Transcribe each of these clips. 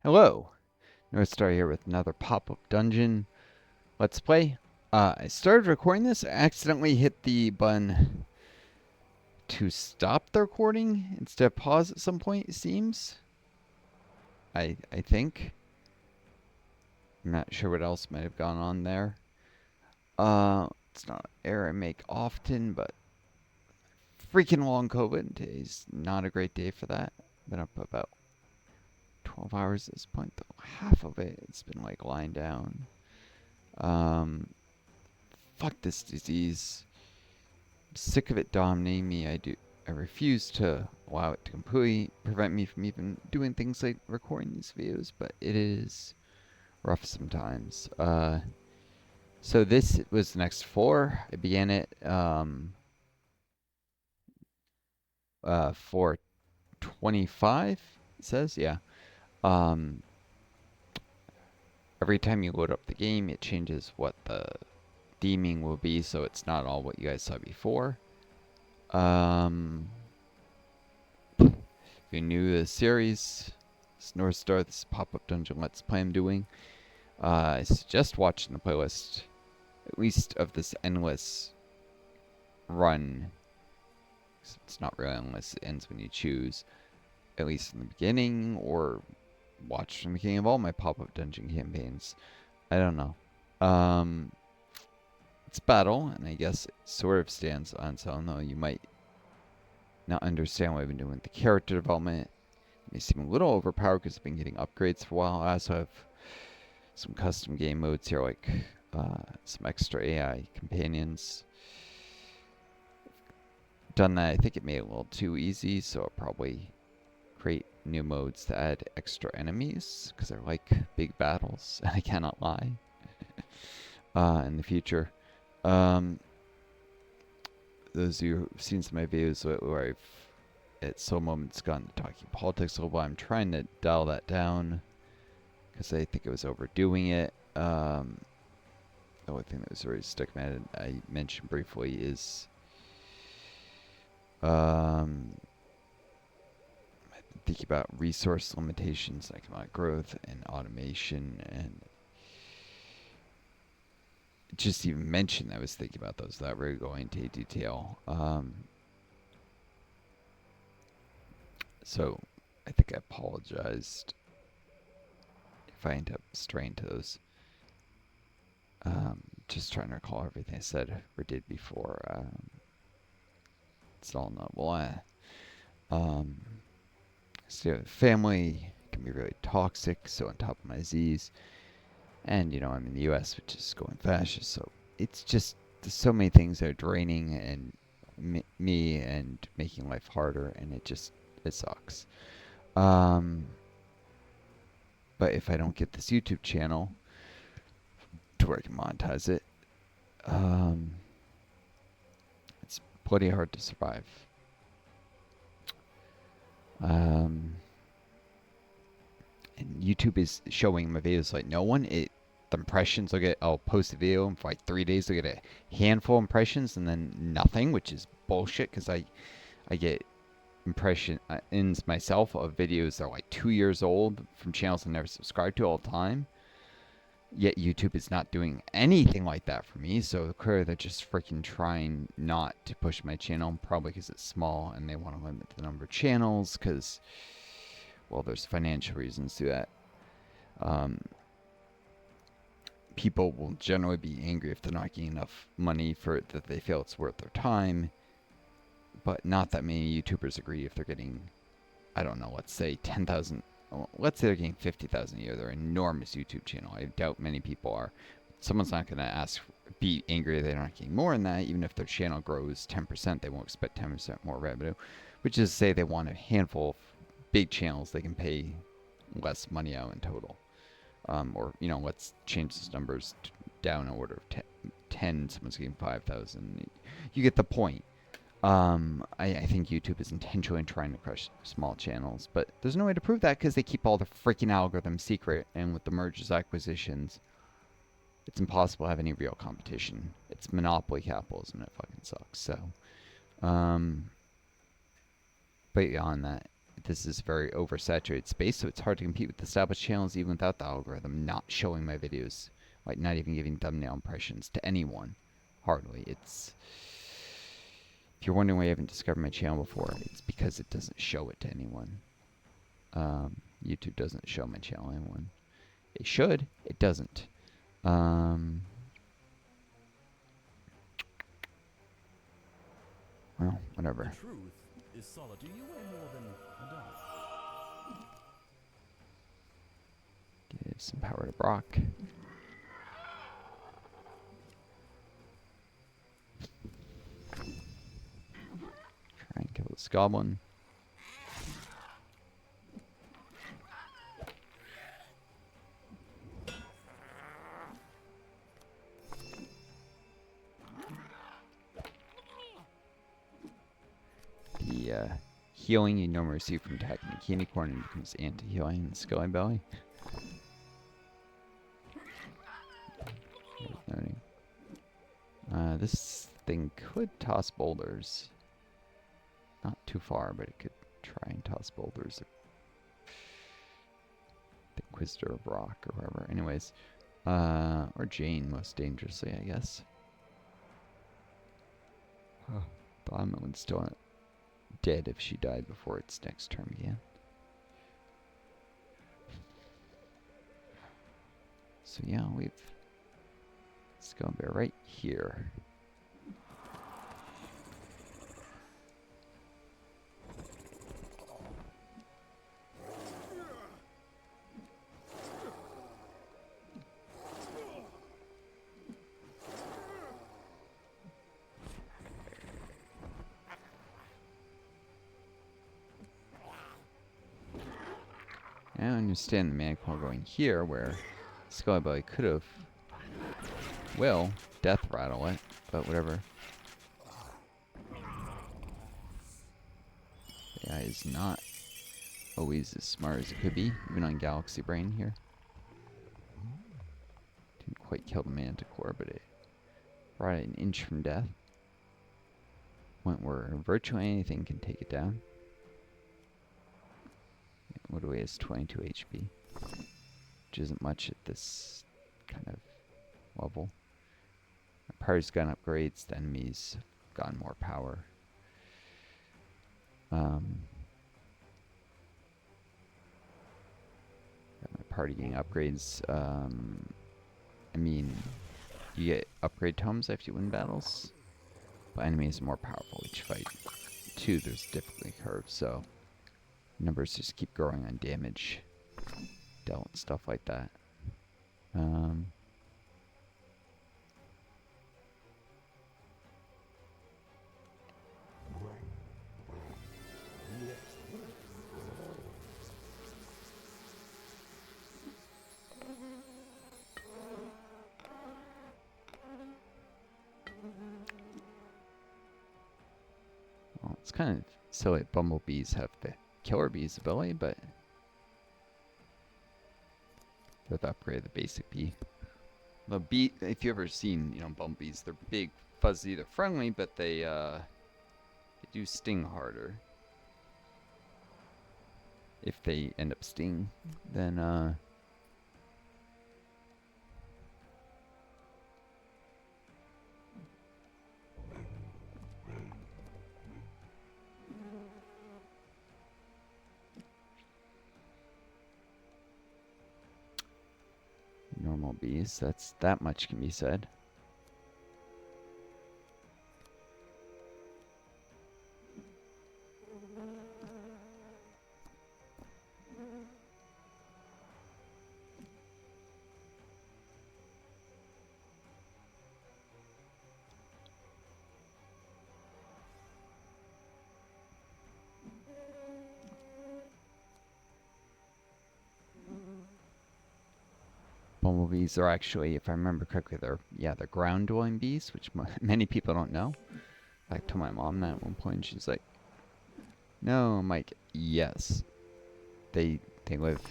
Hello, Northstar here with another pop-up dungeon. Let's play. I started recording this. I accidentally hit the button to stop the recording instead of pause at some point, it seems. I think. I'm not sure what else might have gone on there. It's not an error I make often, but freaking long COVID. Today's not a great day for that. Been up about 12 hours at this point, though. Half of it's been like lying down. Um, Fuck this disease. I'm sick of it dominating me. I refuse to allow it to completely prevent me from even doing things like recording these videos, but it is rough sometimes. So this was the next floor. I began it 425, it says, yeah. Um every time you load up the game, it changes what the theming will be, so it's not all what you guys saw before. If you're new to the series, it's Northstar, this is Pop-Up Dungeon Let's Play I'm doing. I suggest watching the playlist, at least of this endless run. It's not really unless it ends when you choose, at least in the beginning, or watch from the beginning of all my Pop-Up Dungeon campaigns. I don't know. It's battle, and I guess it sort of stands on its own, though you might not understand what I've been doing with the character development. It may seem a little overpowered because I've been getting upgrades for a while. I also have some custom game modes here, like some extra AI companions. Done that. I think it made it a little too easy, so I'll probably create new modes to add extra enemies, because they're like big battles, and I cannot lie, in the future. Those of you who've seen some of my videos where I've at some moments gone to talking politics a little bit, I'm trying to dial that down because I think I was overdoing it. The only thing that was really stuck in my head I mentioned briefly is thinking about resource limitations, economic growth, and automation, and just even mention I was thinking about those without really going into detail. So I think I apologized if I end up straying to those. Just trying to recall everything I said or did before. It's all not so family can be really toxic, so on top of my Z's. And, I'm in the US, which is going fascist, so it's just, there's so many things that are draining and me and making life harder, and it sucks. But if I don't get this YouTube channel to where I can monetize it, it's pretty hard to survive. And YouTube is showing my videos like no one. The impressions, I'll post a video and for like 3 days I'll get a handful of impressions and then nothing, which is bullshit because I get impressions myself of videos that are like 2 years old from channels I never subscribed to all the time. Yet YouTube is not doing anything like that for me, so clearly they're just freaking trying not to push my channel, probably because it's small and they want to limit the number of channels because, well, there's financial reasons to that. People will generally be angry if they're not getting enough money for it that they feel it's worth their time, but not that many YouTubers agree if they're getting, I don't know, let's say 10,000. Let's say they're getting 50,000 a year. They're an enormous YouTube channel. I doubt many people are. Someone's not going to be angry they're not getting more than that. Even if their channel grows 10%, they won't expect 10% more revenue. Which is to say they want a handful of big channels they can pay less money out in total. Or, let's change those numbers down in order of 10. Someone's getting 5,000. You get the point. I think YouTube is intentionally trying to crush small channels, but there's no way to prove that because they keep all the freaking algorithms secret, and with the mergers, acquisitions, it's impossible to have any real competition. It's monopoly capitalism, and it fucking sucks. So, but beyond that, this is a very oversaturated space, so it's hard to compete with established channels even without the algorithm not showing my videos, like not even giving thumbnail impressions to anyone. Hardly. It's if you're wondering why you haven't discovered my channel before, it's because it doesn't show it to anyone. YouTube doesn't show my channel to anyone. It should. It doesn't. Well, whatever. The truth is solid. Do you weigh more than a dove? Give some power to Brock. Try and kill this goblin. The healing you normally receive from attacking the candy corn becomes anti-healing in the skelly belly. Worth noting. This thing could toss boulders. Not too far, but it could try and toss boulders. The Inquisitor of Rock or whoever. Anyways. Or Jane, most dangerously, I guess. The one's still dead if she died before its next turn began. So yeah, we've Skull Bear right here. I understand the Manic Paw going here, where Skullbelly could have, death rattle it, but whatever. The AI is not always as smart as it could be, even on Galaxy Brain here. Didn't quite kill the Manticore, but it brought it an inch from death. Went where virtually anything can take it down. Woodway is 22 HP, which isn't much at this kind of level. My party's gotten upgrades, the enemies have gotten more power. Got my party getting upgrades. I mean, you get upgrade tomes after you win battles, but enemies are more powerful each fight. 2, there's difficulty curve, so numbers just keep growing on damage dealt and stuff like that. Well, it's kind of silly bumblebees have the Killer Bee's ability, but with upgrade the basic bee. The bee, if you've ever seen, bumblebees, they're big, fuzzy, they're friendly, but they do sting harder. If they end up stinging, then normal bees, that much can be said. Bumblebees are actually, if I remember correctly, they're ground-dwelling bees, which many people don't know. I told my mom that at one point, and she's like, "No." I'm like, "Yes, they live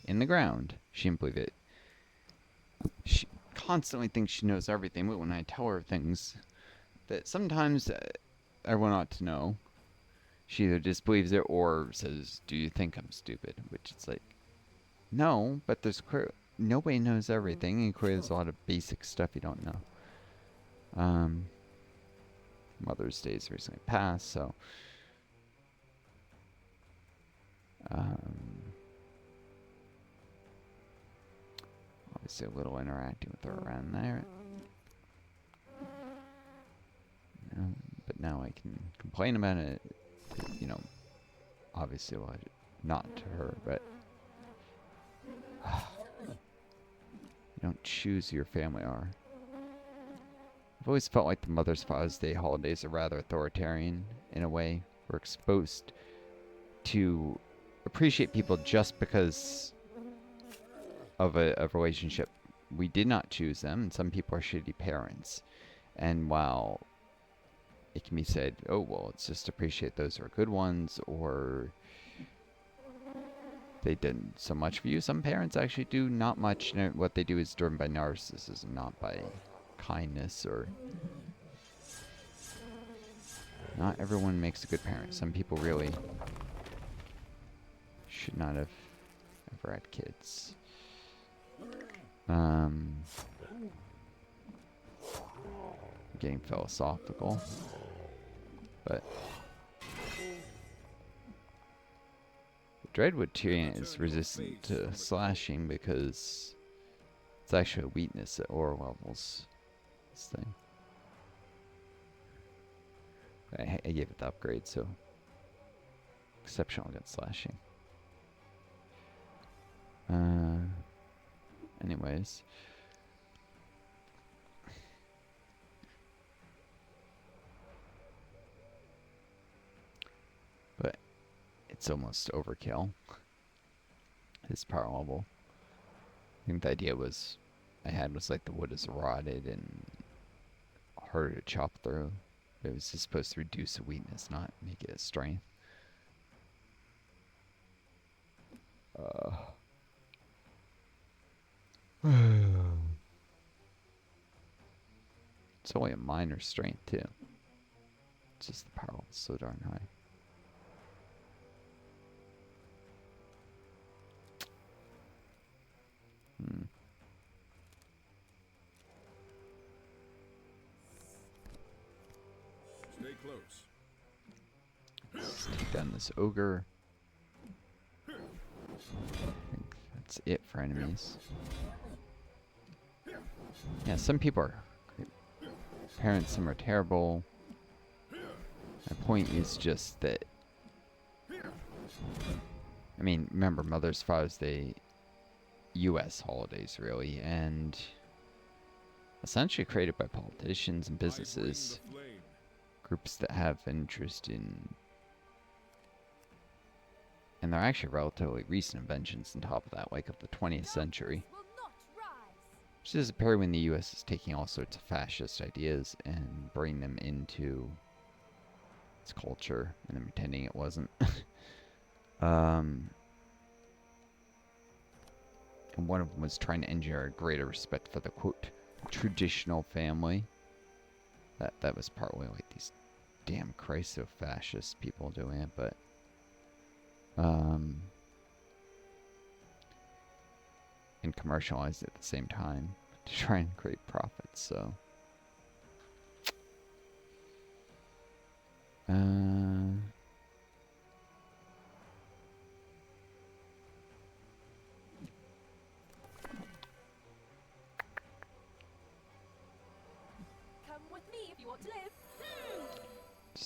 in the ground." She didn't believe it. She constantly thinks she knows everything, but when I tell her things that sometimes everyone ought to know, she either disbelieves it or says, "Do you think I'm stupid?" Which is like, no, but nobody knows everything, and clearly there's a lot of basic stuff you don't know. Mother's Day's recently passed, so obviously a little interacting with her around there. But now I can complain about it, you know, obviously, well, not to her, but you don't choose who your family are. I've always felt like the Mother's Father's Day holidays are rather authoritarian in a way. We're exposed to appreciate people just because of a relationship. We did not choose them, and some people are shitty parents. And while it can be said, oh, well, it's just appreciate those who are good ones, or they didn't so much for you. Some parents actually do not much. You know, what they do is driven by narcissism, not by kindness. Or not everyone makes a good parent. Some people really should not have ever had kids. Getting philosophical, but Dreadwood Tyrion is resistant to slashing because it's actually a weakness at ore levels. This thing. I gave it the upgrade, so exceptional against slashing. Anyways. But it's almost overkill. His power level. I think the idea I had was like the wood is rotted and harder to chop through. It was just supposed to reduce a weakness, not make it a strength. It's only a minor strength too. It's just the power level's so darn high. Stay close. Let's take down this ogre. I think that's it for enemies. Yeah, some people are great parents, some are terrible. My point is just that, I mean, remember Mother's Father's Day, U.S. holidays really, and essentially created by politicians and businesses, groups that have interest in, and they're actually relatively recent inventions on top of that, like of the 20th century. Which is a period when the U.S. is taking all sorts of fascist ideas and bringing them into its culture, and then pretending it wasn't. And one of them was trying to engineer a greater respect for the, quote, traditional family. That was partly like these damn Christo-fascist people doing it, but and commercialized it at the same time to try and create profits, so Come with me if you want to live.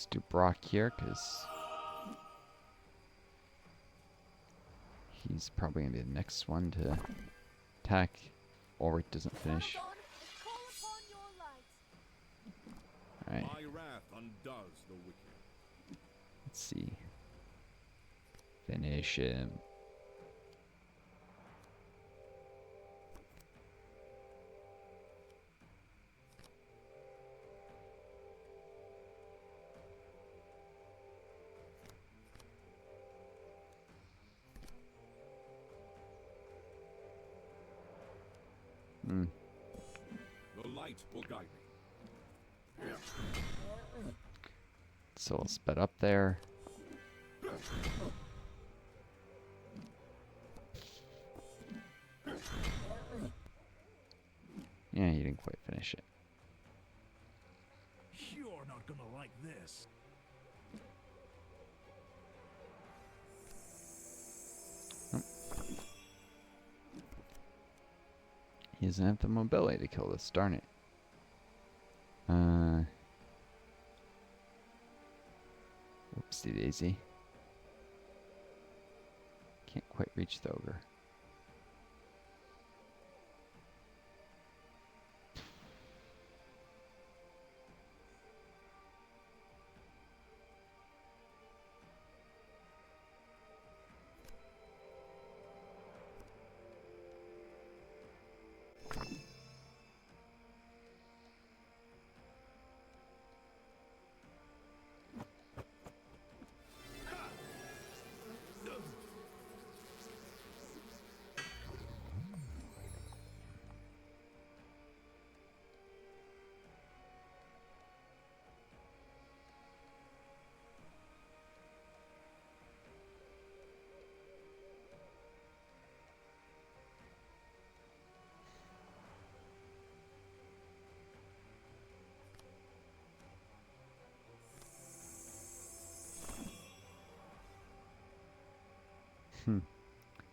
just do Brock here, because he's probably going to be the next one to attack. Ulrich doesn't finish. Alright. My wrath undoes the wicked. Let's see. Finish him. The light will guide me. So we'll sped up there. Yeah, you didn't quite finish it. You're not gonna like this. He doesn't have the mobility to kill this, darn it. Whoopsie daisy. Can't quite reach the ogre.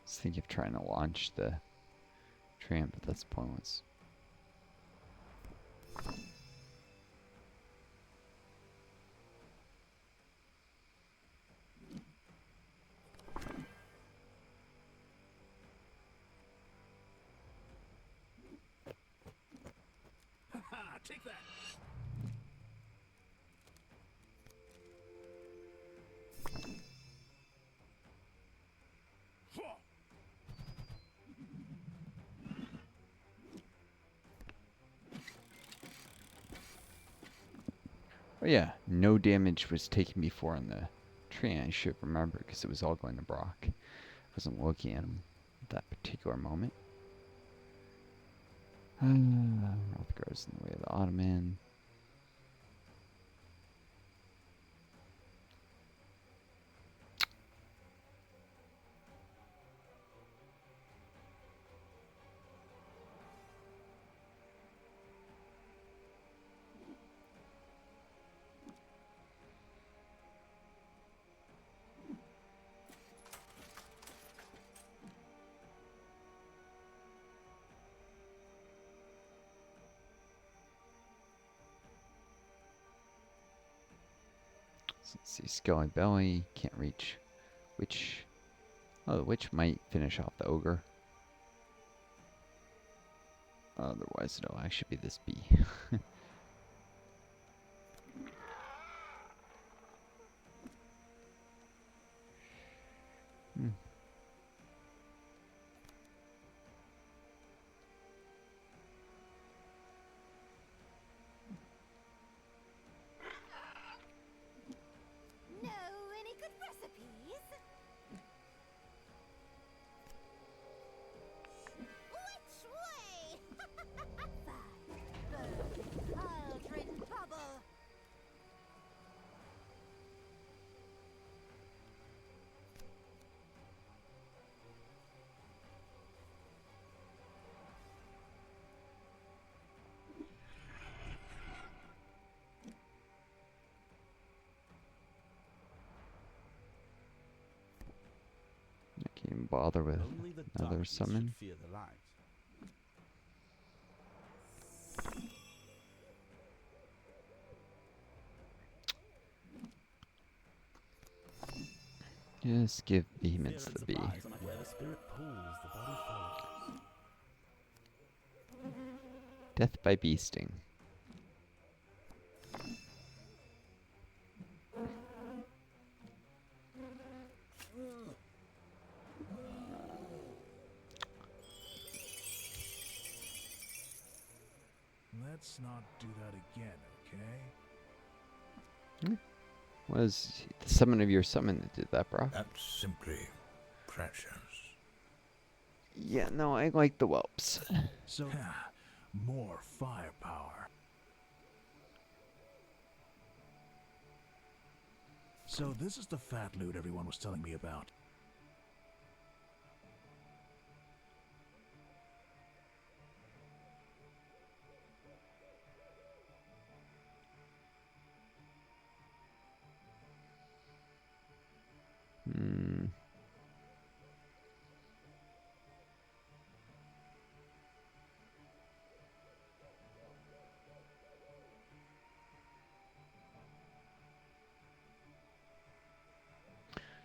Just think of trying to launch the tram, but that's pointless. Ha! Take that. Oh yeah, no damage was taken before on the train. I should remember because it was all going to Brock. I wasn't looking at him at that particular moment. North grows in the way of the Ottoman. So let's see, Skelly Belly can't reach Witch. Oh, the Witch might finish off the Ogre. Otherwise, it'll actually be this bee. Hmm. Know any good recipes? Which way? Fine. Cauldron bubble. I can't even bother with Only the another darkness summon. should fear the light. Just give Vehemence Fear the and bee. surprise, and where the spirit pulls, the body follows. Death by bee sting. Let's not do that again, okay? Was the summon of your summon that did that, bro? That's simply precious. Yeah, no, I like the whelps. So, more firepower. So this is the fat loot everyone was telling me about. Hmm.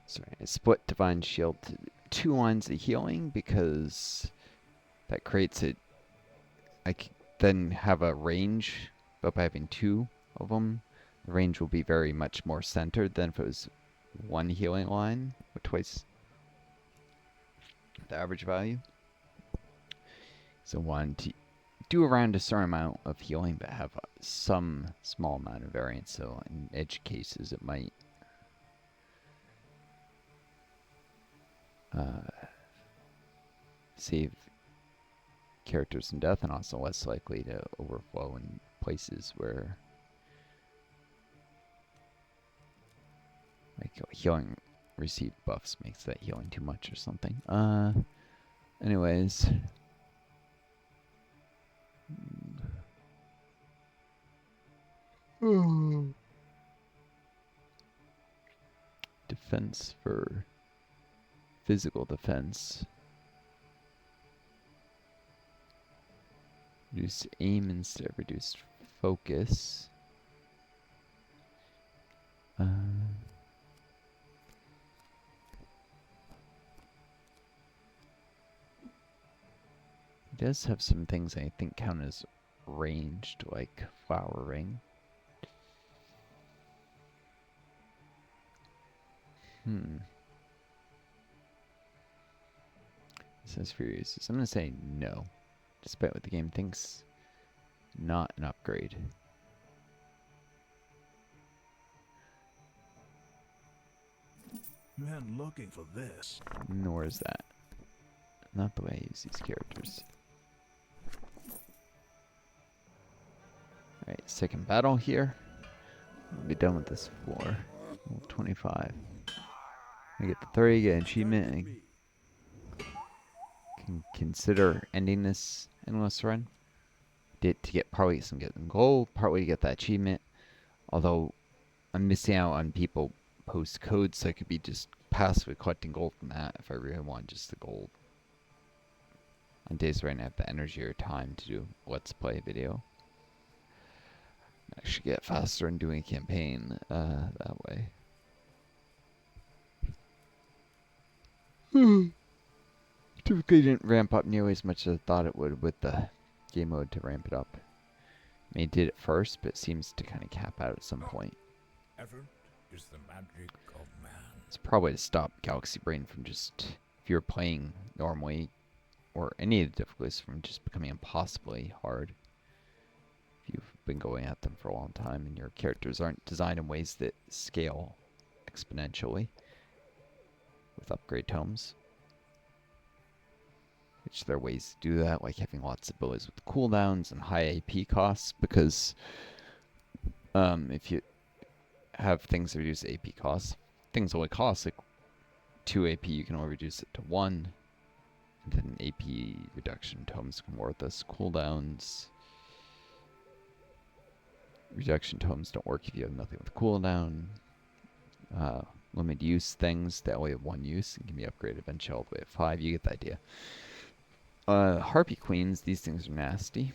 Sorry, I split Divine Shield to 2 lines of healing because that creates it. I then have a range, but by having 2 of them, the range will be very much more centered than if it was 1 healing line with twice the average value. So one to do around a certain amount of healing, but have some small amount of variance. So in edge cases, it might save characters in death, and also less likely to overflow in places where like healing received buffs makes that healing too much or something. Anyways. Defense for physical defense. Reduce aim instead of reduced focus. It does have some things I think count as ranged, like flowering. It says for your uses. I'm going to say no, despite what the game thinks. Not an upgrade. Man, looking for this. Nor is that. Not the way I use these characters. Alright, second battle here. We'll be done with this floor. Level 25. I get the 30, get an achievement, and can consider ending this endless run. To get partly some getting gold, partly to get that achievement. Although I'm missing out on people post codes, so I could be just passively collecting gold from that if I really want just the gold. On days where I don't have the energy or time to do Let's Play video. I should get faster in doing a campaign that way. Typically didn't ramp up nearly as much as I thought it would with the game mode to ramp it up. I mean, it did it first, but it seems to kind of cap out at some point. Effort is the magic of man. It's probably to stop Galaxy Brain from just, if you're playing normally, or any of the difficulties from just becoming impossibly hard. If you've been going at them for a long time and your characters aren't designed in ways that scale exponentially with upgrade tomes. Which there are ways to do that, like having lots of abilities with cooldowns and high AP costs, because if you have things that reduce AP costs, things only cost like 2 AP, you can only reduce it to 1. And then AP reduction tomes come worthless. Cooldowns. Reduction tomes don't work if you have nothing with cooldown. Limited use things that only have 1 use and can be upgraded eventually all the way at 5. You get the idea. Harpy Queens, these things are nasty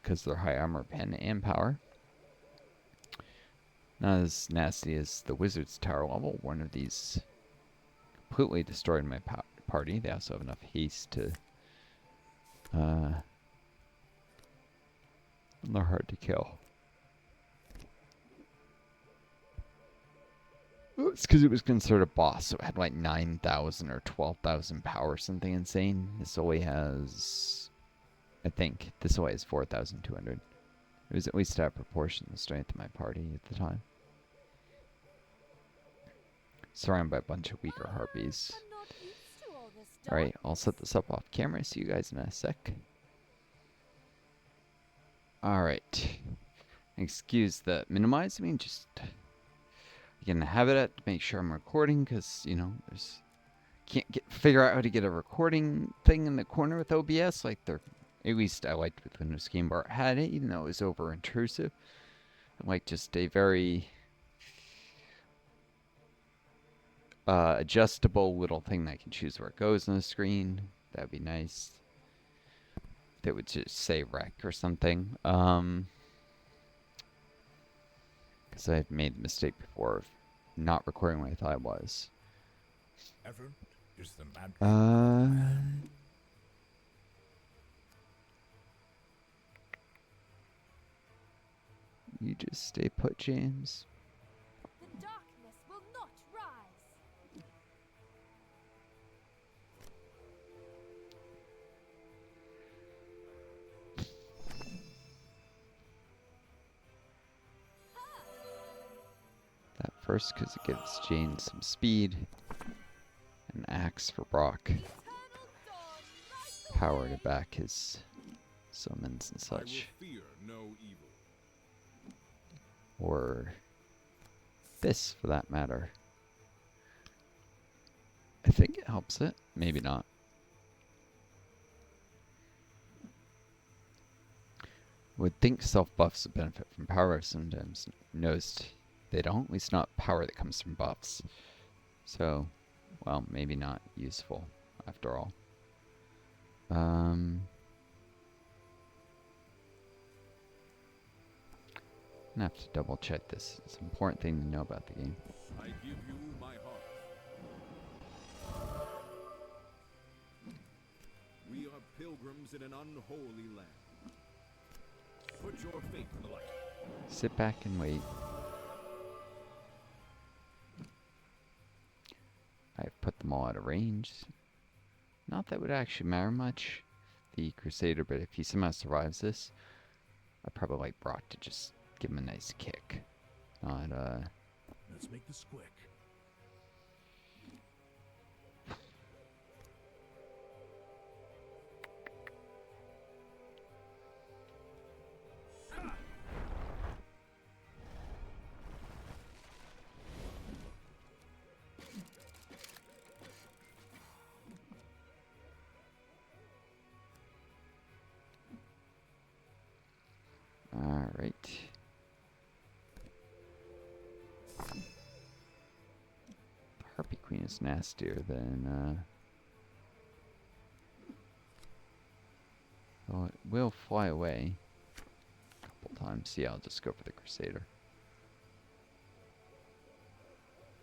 because they're high armor, pen, and power. Not as nasty as the Wizard's Tower level. One of these completely destroyed my party. They also have enough haste to... they're hard to kill. It's because it was considered a boss, so it had like 9,000 or 12,000 power, something insane. This only has... I think this only has 4,200. It was at least out of proportion to the strength of my party at the time. Surrounded by a bunch of weaker harpies. I'm not used to all this stuff. Alright, I'll set this up off camera. See you guys in a sec. Alright. Excuse the minimizing. Just... getting a habit at to make sure I'm recording, because, you know, figure out how to get a recording thing in the corner with OBS like they're, at least I liked with Windows Game Bar had it, even though it was over intrusive. Like just a very adjustable little thing that I can choose where it goes on the screen. That'd be nice. That would just say rec or something. Because I've made the mistake before of not recording what I thought it was. Effort is the magic of man. You just stay put, James. The darkness will not rise. That first, because it gives Jane some speed. An axe for Brock. Eternal dawn lights the Power way. to back his summons and such. I will fear no evil. Or this, for that matter. I think it helps it. Maybe not. Would think self-buffs would benefit from power. Sometimes noticed they don't. At least not power that comes from buffs. So, well, maybe not useful after all. I'm gonna have to double check this. It's an important thing to know about the game. I give you my heart. We are pilgrims in an unholy land. Put your faith in the light. Sit back and wait. I've put them all out of range. Not that would actually matter much, the Crusader, but if he somehow survives this, I'd probably like Brock to just give him a nice kick. Not, Let's make this quick. alright. The Harpy Queen is nastier than, well, it will fly away a couple times. Yeah, I'll just go for the Crusader.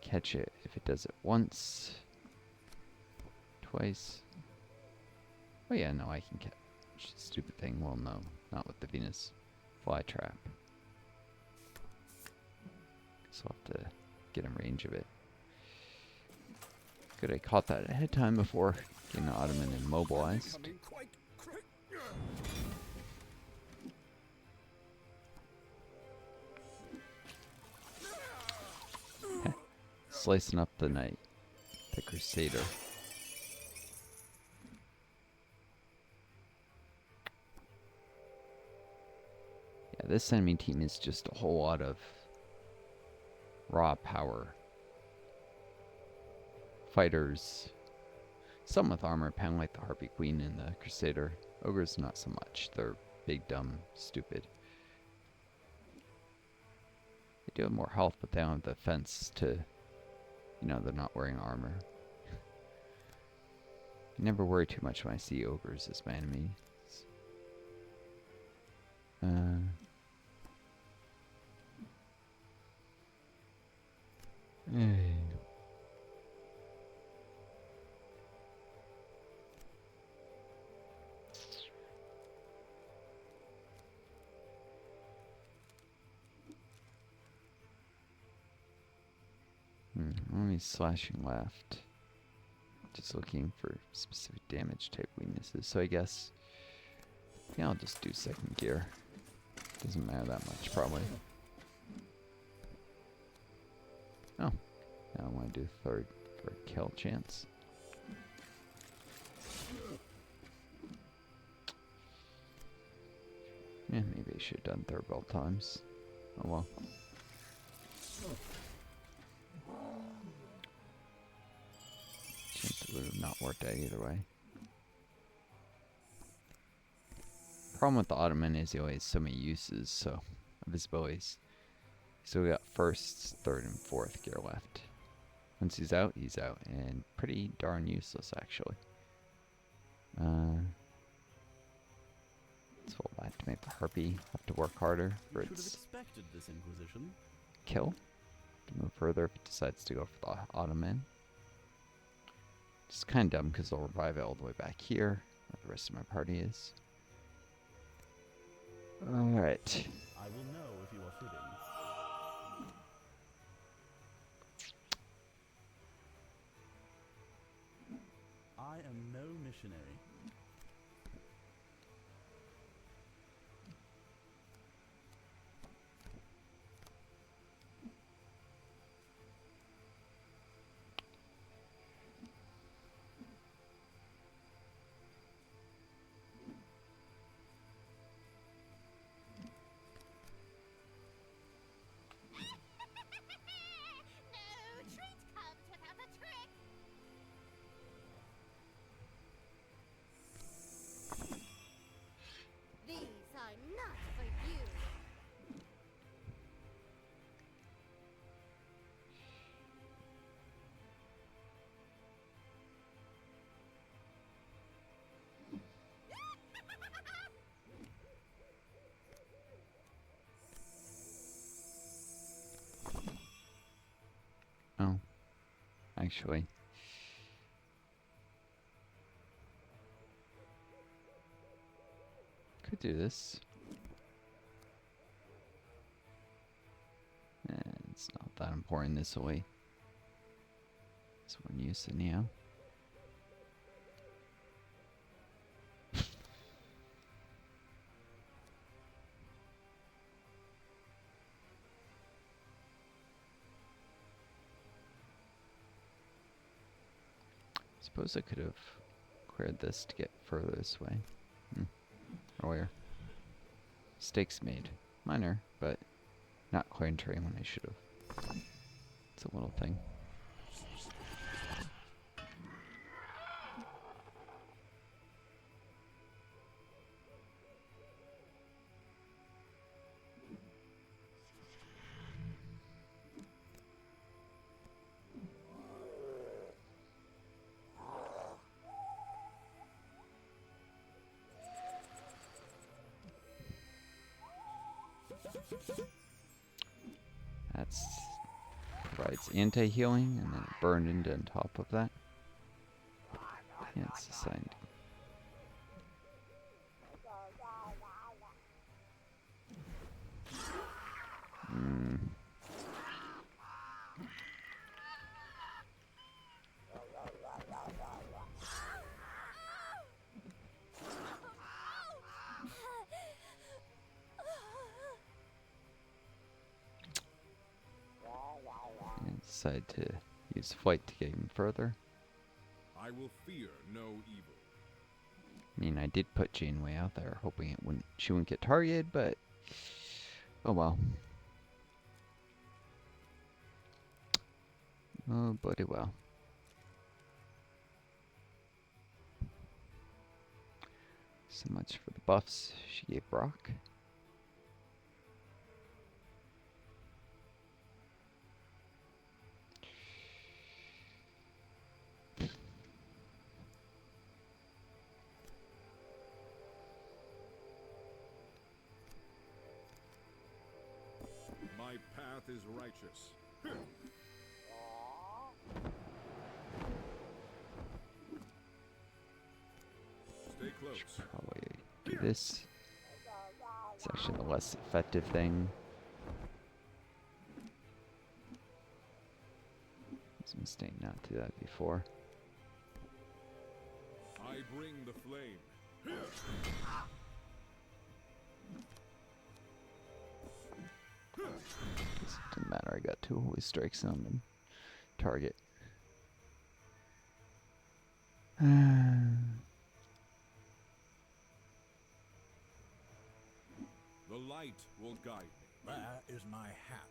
Catch it if it does it once. Twice. Oh yeah, no, I can catch the stupid thing. Well, no, not with the Venus flytrap. So I'll have to get in range of it. Good, I caught that ahead of time before getting the Ottoman immobilized. Becoming quite Slicing up the knight, the Crusader. Yeah, this enemy team is just a whole lot of raw power. Fighters, some with armor, kind of like the Harpy Queen and the Crusader. Ogres, not so much. They're big, dumb, stupid. They do have more health, but they don't have the defense to, you know, they're not wearing armor. I never worry too much when I see ogres as my enemies. Only slashing left. Just looking for specific damage type weaknesses. So I guess, yeah, I'll just do second gear. Doesn't matter that much, probably. Oh, now I want to do third for a kill chance. Yeah, maybe I should have done third both times. Oh well. would have not worked out either way. Problem with the Ottoman is he always has so many uses, so of his abilities. So we got first, third, and fourth gear left. Once he's out, and pretty darn useless actually. Let's hold back to make the Harpy have to work harder for You should have its expected this Inquisition. kill. To move further if it decides to go for the Ottoman. Just kind of dumb because they'll revive it all the way back here, where the rest of my party is. Alright. I will know if you are fibbing. I am no missionary. No treat comes without a trick. These are not for you. Oh. Actually. Could do this. It's not that important this way. It's one use anyhow. Suppose I could have cleared this to get further this way. Earlier. Mistakes made. Minor, but not clearing terrain when I should have. It's a little thing. That's provides anti-healing, and then it burned into on top of that. Yeah, it's assigned. And decide to use flight to get even further. I will fear no evil. I mean, I did put Janeway out there, hoping she wouldn't get targeted, but oh well. Oh, bloody well. So much for the buffs she gave Brock. My path is righteous. Stay close. Should probably do this. It's actually the less effective thing. It's a mistake not to do that before. I bring the flame. Doesn't matter, I got 2 holy strikes on them. Target. The light will guide me. There is my hat.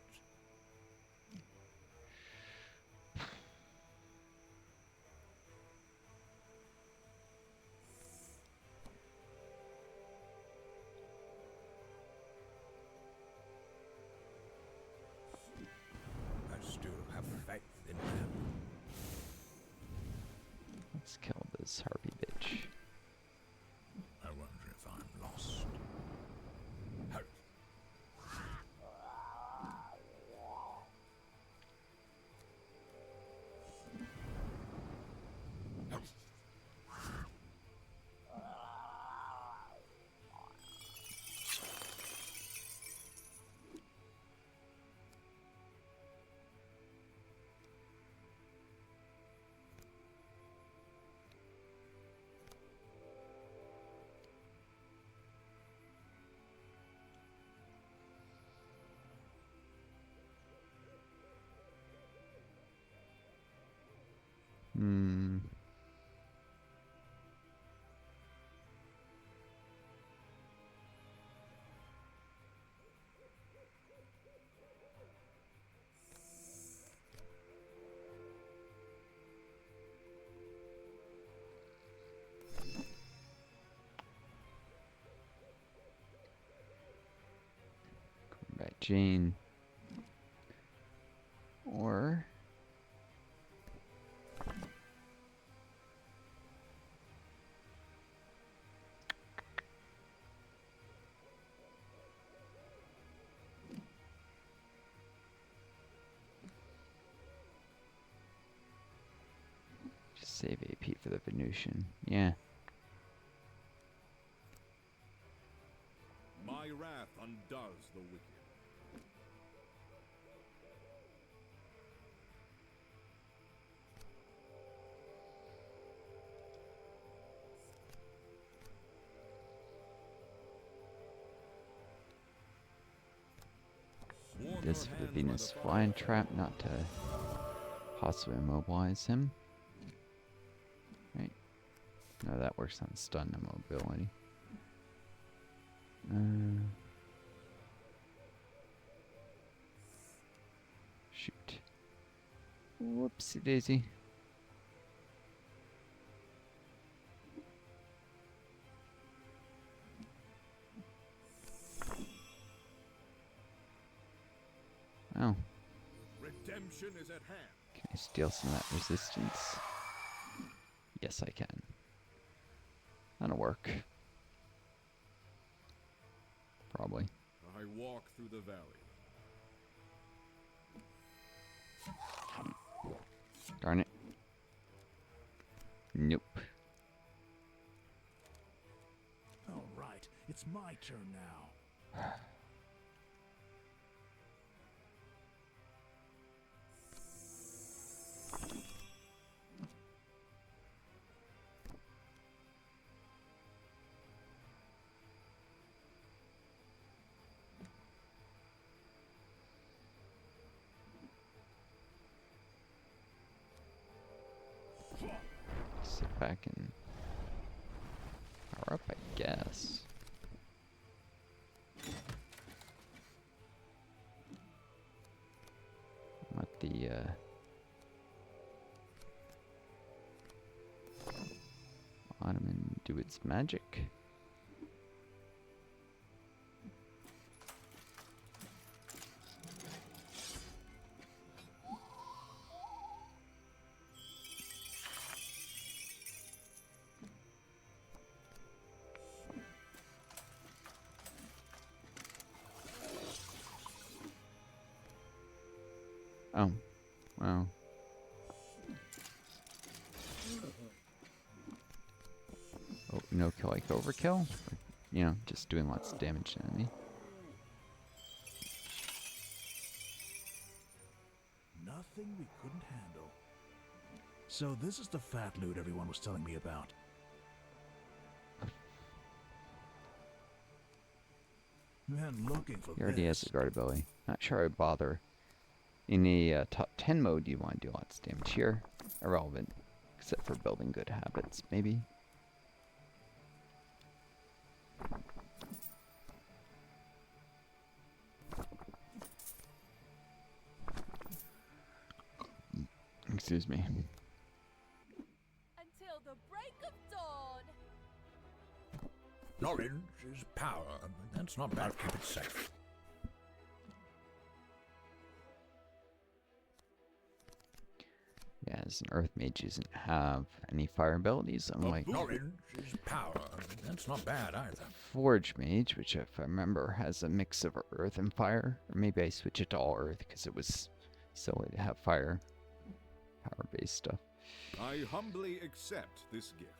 Let's kill this harpy bitch. I wonder if I'm lost. Hmm. Combat Jane. Or just save AP for the Venusian. Yeah. My wrath undoes the wicked. Warm This your for the hands by Venus fire. flying trap, not to possibly immobilize him. Right. No, that works on stun immobility. Shoot. Whoopsie daisy. Oh, Redemption is at hand. can I steal some of that resistance? Yes, I can. That'll work. Probably. I walk through the valley. Darn it. Nope. All right, it's my turn now. Sit back and power up, I guess. Let the Ottoman do its magic. Oh, well. Oh, no kill like overkill? You know, just doing lots of damage to enemy. Nothing we couldn't handle. So this is the fat loot everyone was telling me about. Man, looking for He already has this. the guard ability. Not sure I'd bother. In a top 10 mode, you want to do lots of damage here. Irrelevant. Except for building good habits, maybe. Excuse me. Until the break of dawn. Knowledge is power. That's not bad. Keep it safe. Yeah, as an earth mage doesn't have any fire abilities, unlike Orange is power. That's not bad either. Forge Mage, which if I remember has a mix of earth and fire. Or maybe I switch it to all earth because it was silly to have power based stuff. I humbly accept this gift.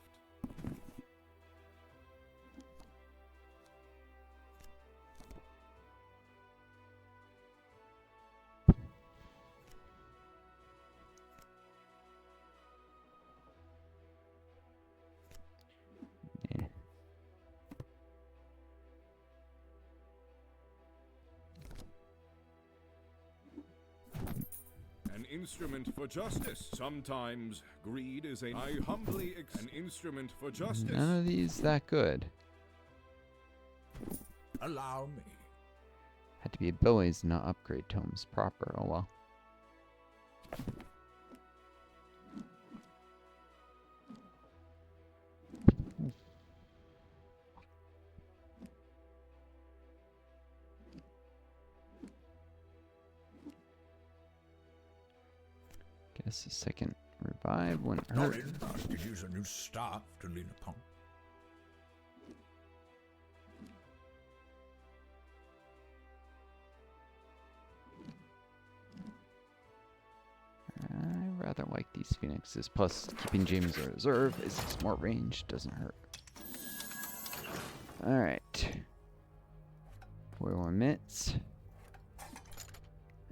Yeah. An instrument for justice. Sometimes greed is a. I humbly an instrument for justice. None of these that good. Allow me. Had to be abilities, not upgrade tomes proper. Oh well. Guess a second revive wouldn't hurt. Orange could use a new staff to lean upon. I rather like these phoenixes. Plus, keeping James in reserve is more range, doesn't hurt. Alright. 41 minutes.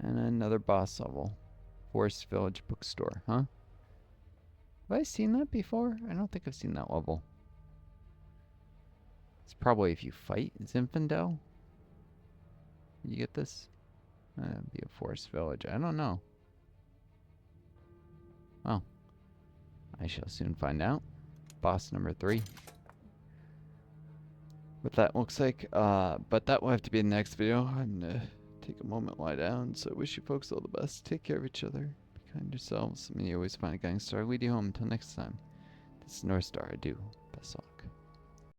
And another boss level. Forest Village Bookstore, huh? Have I seen that before? I don't think I've seen that level. It's probably if you fight Zinfandel. You get this? Be a Forest Village. I don't know. Well, I shall soon find out. Boss number 3. What that looks like. But that will have to be in the next video. I'm gonna take a moment, lie down. So I wish you folks all the best. Take care of each other. Be kind to yourselves. And you always find a gang star. Lead you home. Until next time. This is Northstar. Adieu. Best luck.